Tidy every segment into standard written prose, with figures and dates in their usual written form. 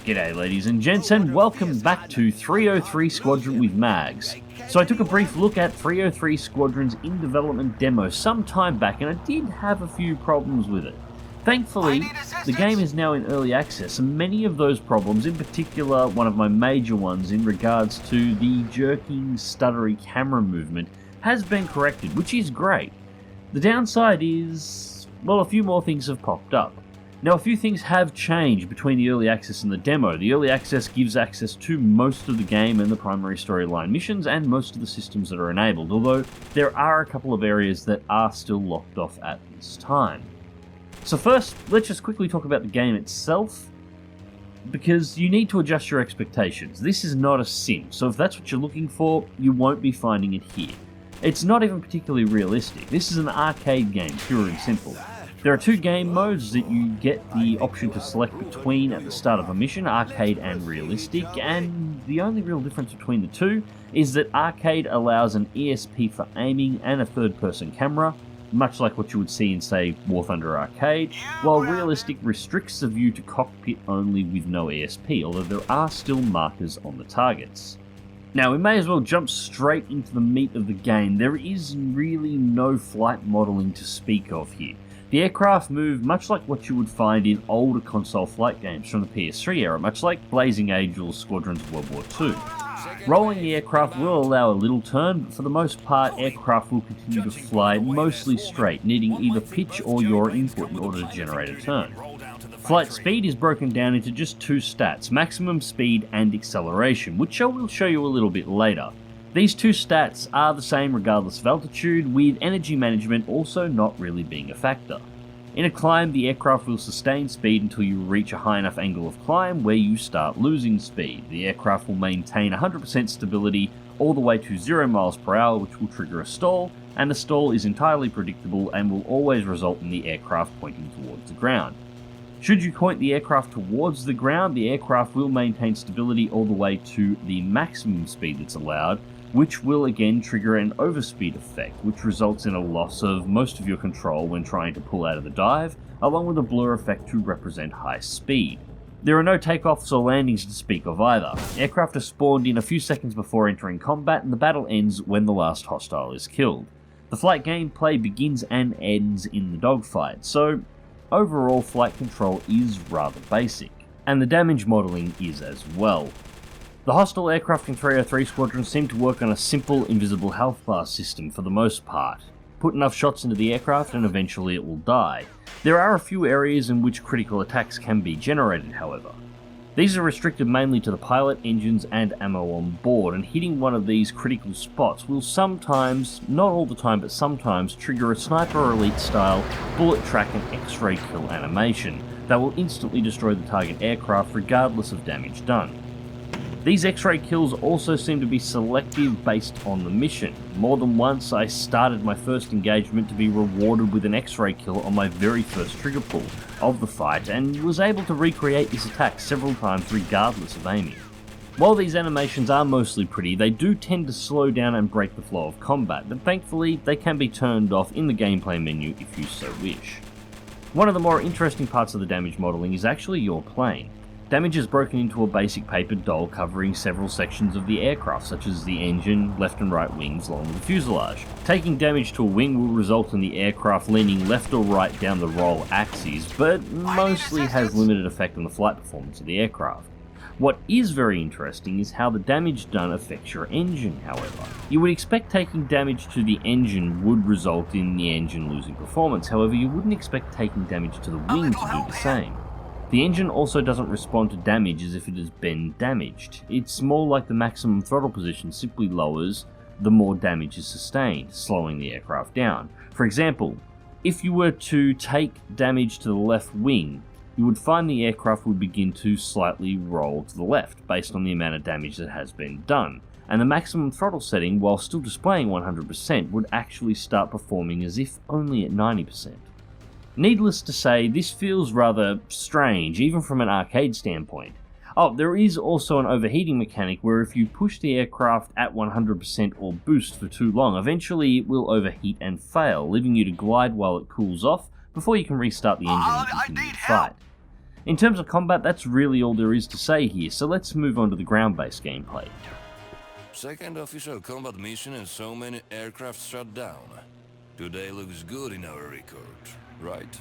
G'day ladies and gents, and welcome back to 303 Squadron with Mags. So I took a brief look at 303 Squadron's in-development demo some time back, and I did have a few problems with it. Thankfully, the game is now in early access, and many of those problems, in particular one of my major ones in regards to the jerking, stuttery camera movement, has been corrected, which is great. The downside is, well, a few more things have popped up. Now, a few things have changed between the early access and the demo. The early access gives access to most of the game and the primary storyline missions and most of the systems that are enabled, although there are a couple of areas that are still locked off at this time. So first, let's just quickly talk about the game itself, because you need to adjust your expectations. This is not a sim, so if that's what you're looking for, you won't be finding it here. It's not even particularly realistic. This is an arcade game, pure and simple. There are two game modes that you get the option to select between at the start of a mission, arcade and realistic, and the only real difference between the two is that arcade allows an ESP for aiming and a third-person camera, much like what you would see in, say, War Thunder Arcade, while realistic restricts the view to cockpit only with no ESP, although there are still markers on the targets. Now, we may as well jump straight into the meat of the game. There is really no flight modelling to speak of here. The aircraft move much like what you would find in older console flight games from the PS3 era, much like Blazing Angels, Squadrons of World War II. Rolling the aircraft will allow a little turn, but for the most part, aircraft will continue to fly mostly straight, needing either pitch or yaw input in order to generate a turn. Flight speed is broken down into just two stats, maximum speed and acceleration, which I will show you a little bit later. These two stats are the same regardless of altitude, with energy management also not really being a factor. In a climb, the aircraft will sustain speed until you reach a high enough angle of climb where you start losing speed. The aircraft will maintain 100% stability all the way to 0 miles per hour, which will trigger a stall, and the stall is entirely predictable and will always result in the aircraft pointing towards the ground. Should you point the aircraft towards the ground, the aircraft will maintain stability all the way to the maximum speed that's allowed, which will again trigger an overspeed effect, which results in a loss of most of your control when trying to pull out of the dive, along with a blur effect to represent high speed. There are no takeoffs or landings to speak of either. Aircraft are spawned in a few seconds before entering combat, and the battle ends when the last hostile is killed. The flight gameplay begins and ends in the dogfight, so overall flight control is rather basic, and the damage modelling is as well. The hostile aircraft in 303 Squadron seem to work on a simple invisible health bar system for the most part. Put enough shots into the aircraft and eventually it will die. There are a few areas in which critical attacks can be generated, however. These are restricted mainly to the pilot, engines and ammo on board, and hitting one of these critical spots will sometimes, not all the time but sometimes, trigger a Sniper Elite style bullet track and X-ray kill animation that will instantly destroy the target aircraft regardless of damage done. These X-ray kills also seem to be selective based on the mission. More than once I started my first engagement to be rewarded with an X-ray kill on my very first trigger pull of the fight, and was able to recreate this attack several times regardless of aiming. While these animations are mostly pretty, they do tend to slow down and break the flow of combat, but thankfully they can be turned off in the gameplay menu if you so wish. One of the more interesting parts of the damage modelling is actually your plane. Damage is broken into a basic paper doll covering several sections of the aircraft, such as the engine, left and right wings, along with the fuselage. Taking damage to a wing will result in the aircraft leaning left or right down the roll axes, but mostly has limited effect on the flight performance of the aircraft. What is very interesting is how the damage done affects your engine, however. You would expect taking damage to the engine would result in the engine losing performance, however you wouldn't expect taking damage to the wing to do the same. The engine also doesn't respond to damage as if it has been damaged. It's more like the maximum throttle position simply lowers the more damage is sustained, slowing the aircraft down. For example, if you were to take damage to the left wing, you would find the aircraft would begin to slightly roll to the left based on the amount of damage that has been done, and the maximum throttle setting, while still displaying 100%, would actually start performing as if only at 90%. Needless to say, this feels rather strange, even from an arcade standpoint. Oh, there is also an overheating mechanic where if you push the aircraft at 100% or boost for too long, eventually it will overheat and fail, leaving you to glide while it cools off before you can restart the engine and continue the fight. In terms of combat, that's really all there is to say here, so let's move on to the ground-based gameplay. Second official combat mission and so many aircraft shut down. Today looks good in our record, right?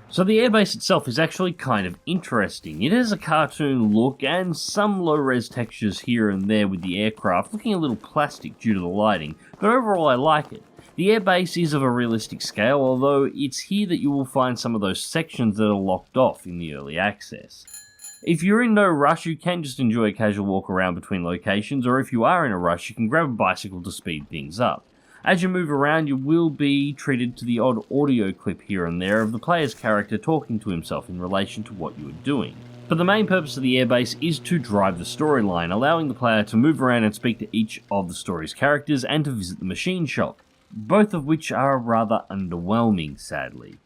So the airbase itself is actually kind of interesting. It has a cartoon look and some low-res textures here and there with the aircraft looking a little plastic due to the lighting, but overall I like it. The airbase is of a realistic scale, although it's here that you will find some of those sections that are locked off in the early access. If you're in no rush, you can just enjoy a casual walk around between locations, or if you are in a rush, you can grab a bicycle to speed things up. As you move around, you will be treated to the odd audio clip here and there of the player's character talking to himself in relation to what you are doing. But the main purpose of the airbase is to drive the storyline, allowing the player to move around and speak to each of the story's characters and to visit the machine shop, both of which are rather underwhelming, sadly.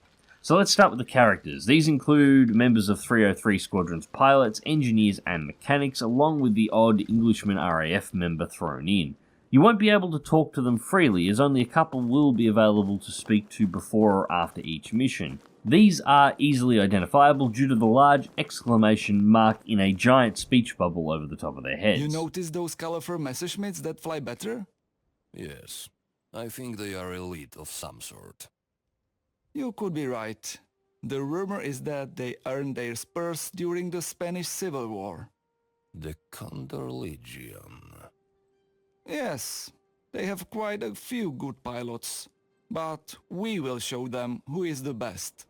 So let's start with the characters. These include members of 303 Squadron's pilots, engineers and mechanics, along with the odd Englishman RAF member thrown in. You won't be able to talk to them freely, as only a couple will be available to speak to before or after each mission. These are easily identifiable due to the large exclamation mark in a giant speech bubble over the top of their heads. You notice those colorful Messerschmitts that fly better? Yes, I think they are elite of some sort. You could be right. The rumor is that they earned their spurs during the Spanish Civil War. The Condor Legion. Yes, they have quite a few good pilots, but we will show them who is the best.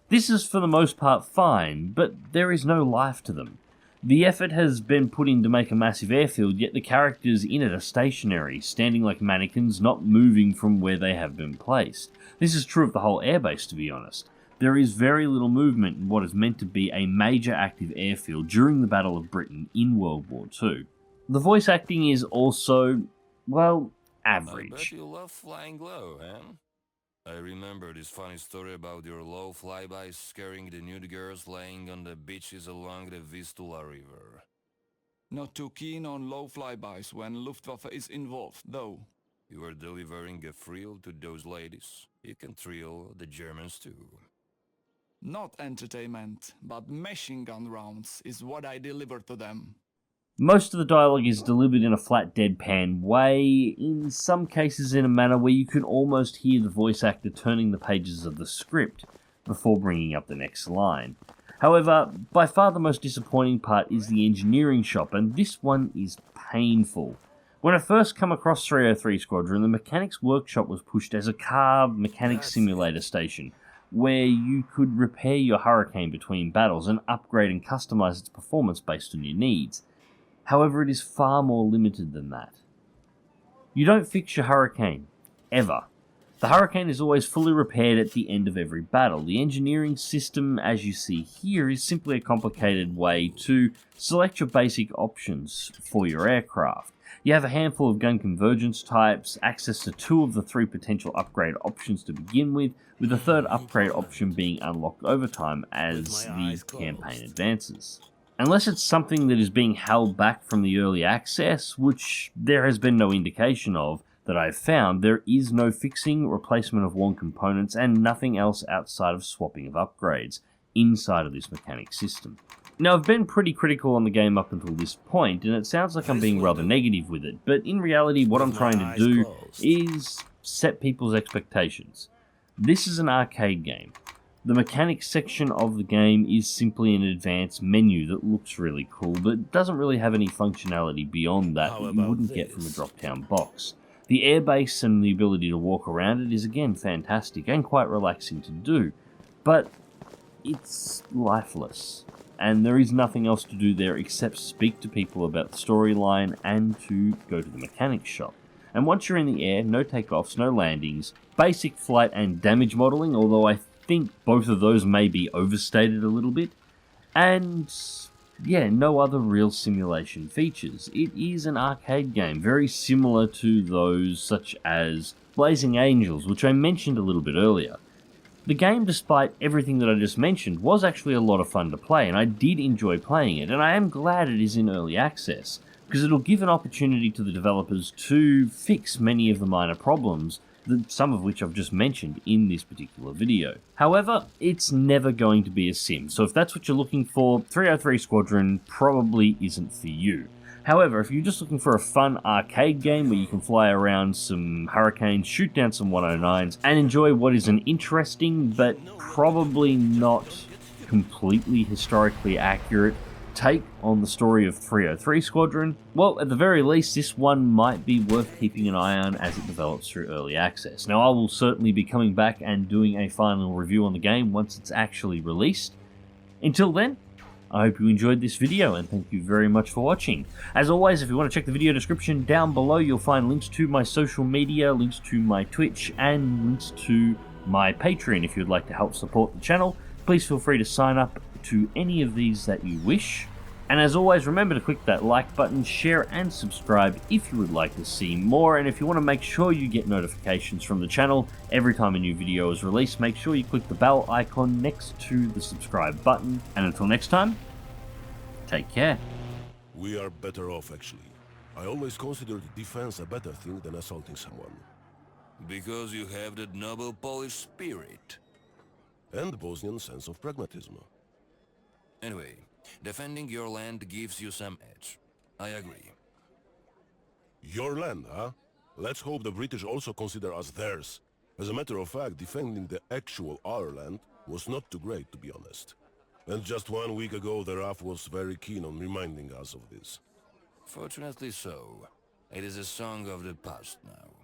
This is for the most part fine, but there is no life to them. The effort has been put in to make a massive airfield, yet the characters in it are stationary, standing like mannequins, not moving from where they have been placed. This is true of the whole airbase, to be honest. There is very little movement in what is meant to be a major active airfield during the Battle of Britain in World War II. The voice acting is also, well, average. I bet you love flying low, eh? I remember this funny story about your low flybys scaring the nude girls laying on the beaches along the Vistula River. Not too keen on low flybys when Luftwaffe is involved, though. You are delivering a thrill to those ladies. You can thrill the Germans too. Not entertainment, but machine gun rounds is what I deliver to them. Most of the dialogue is delivered in a flat deadpan way, in some cases in a manner where you can almost hear the voice actor turning the pages of the script before bringing up the next line. However, by far the most disappointing part is the engineering shop, and this one is painful. When I first come across 303 Squadron, the mechanics workshop was pushed as a car mechanics simulator station, where you could repair your Hurricane between battles and upgrade and customize its performance based on your needs. However, it is far more limited than that. You don't fix your Hurricane, ever. The Hurricane is always fully repaired at the end of every battle. The engineering system, as you see here, is simply a complicated way to select your basic options for your aircraft. You have a handful of gun convergence types, access to 2 of the 3 potential upgrade options to begin with the third upgrade option being unlocked over time as the campaign advances. Unless it's something that is being held back from the early access, which there has been no indication of that I've found, there is no fixing, replacement of worn components, and nothing else outside of swapping of upgrades inside of this mechanic system. Now, I've been pretty critical on the game up until this point, and it sounds like I'm being rather negative with it, but in reality what I'm trying to do is set people's expectations. This is an arcade game. The mechanics section of the game is simply an advanced menu that looks really cool, but doesn't really have any functionality beyond that you wouldn't get from a drop-down box. The airbase and the ability to walk around it is again fantastic and quite relaxing to do, but it's lifeless, and there is nothing else to do there except speak to people about the storyline and to go to the mechanics shop. And once you're in the air, no takeoffs, no landings, basic flight and damage modeling, although I think both of those may be overstated a little bit, and yeah, no other real simulation features. It is an arcade game, very similar to those such as Blazing Angels, which I mentioned a little bit earlier. The game, despite everything that I just mentioned, was actually a lot of fun to play, and I did enjoy playing it, and I am glad it is in early access, because it'll give an opportunity to the developers to fix many of the minor problems some of which I've just mentioned in this particular video. However, it's never going to be a sim, so if that's what you're looking for, 303 Squadron probably isn't for you. However, if you're just looking for a fun arcade game where you can fly around some Hurricanes, shoot down some 109s, and enjoy what is an interesting but probably not completely historically accurate take on the story of 303 Squadron, well, at the very least, this one might be worth keeping an eye on as it develops through early access. Now, I will certainly be coming back and doing a final review on the game once it's actually released. Until then, I hope you enjoyed this video, and thank you very much for watching. As always, if you want to check the video description down below, you'll find links to my social media, links to my Twitch, and links to my Patreon. If you'd like to help support the channel, please feel free to sign up to any of these that you wish. And as always, remember to click that like button, share and subscribe if you would like to see more. And if you want to make sure you get notifications from the channel every time a new video is released, make sure you click the bell icon next to the subscribe button. And until next time, take care. We are better off, actually. I always considered defense a better thing than assaulting someone. Because you have that noble Polish spirit. And Bosnian sense of pragmatism. Anyway, defending your land gives you some edge. I agree. Your land, huh? Let's hope the British also consider us theirs. As a matter of fact, defending the actual our land was not too great, to be honest. And just 1 week ago, the RAF was very keen on reminding us of this. Fortunately so. It is a song of the past now.